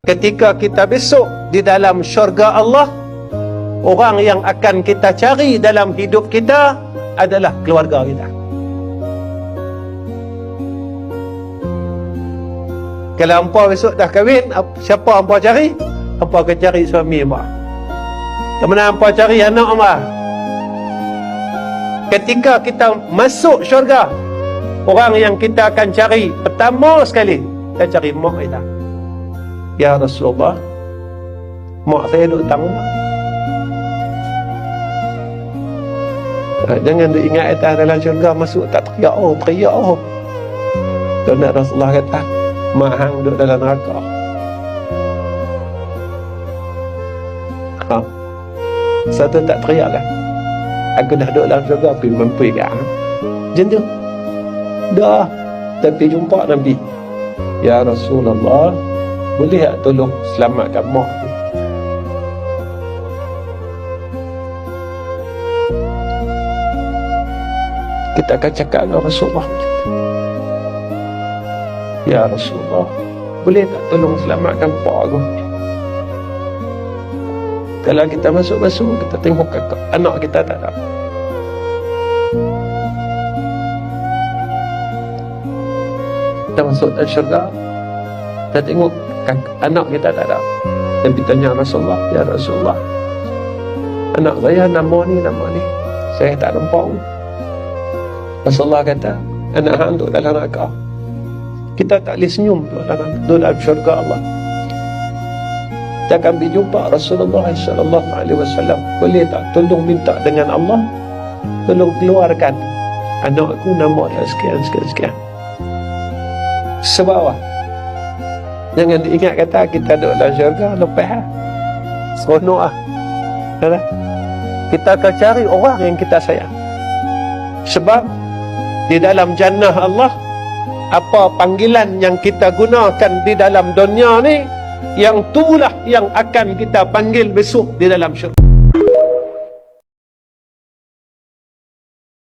ketika kita besok di dalam syurga Allah, orang yang akan kita cari dalam hidup kita adalah keluarga kita. Kalau hampa besok dah kahwin, siapa hampa cari? Hampa akan cari suami hampa. Kemana hampa cari anak hampa? Ketika kita masuk syurga, orang yang kita akan cari pertama sekali, kita cari mak kita. Ya Rasulullah, mak saya duduk tang rumah. Jangan duk ingat kita dalam syurga masuk tak teriak teriak Tuan Rasulullah kata, mak hang duduk dalam neraka. Satu tak teriak kan? Aku dah duduk dalam syurga, aku mampu kan? Macam tu. Dah, tapi jumpa Nabi. Ya Rasulullah, boleh tak tolong selamatkan mak tu? Kita akan cakap dengan Rasulullah, ya Rasulullah, boleh tak tolong selamatkan pak aku? Kalau kita masuk-masuk, kita tengok kakak, anak kita tak ada. Kita masuk dalam syurga, kita tengok anak kita tak ada. Nabi tanya Rasulullah, ya Rasulullah, anak saya nama ni, saya tak nampak. Rasulullah kata, anak hang duduk dalam neraka. Kita tak boleh senyum duduk dalam syurga Allah. Kita akan berjumpa Rasulullah sallallahu alaihi wasallam. Boleh tak tolong minta dengan Allah, tolong keluarkan anakku nama dia sekian. Sebab jangan diingat kata kita duduk dalam syurga lepas seronok kita akan cari orang yang kita sayang. Sebab di dalam jannah Allah, apa panggilan yang kita gunakan di dalam dunia ni, yang itulah yang akan kita panggil besok di dalam syurga.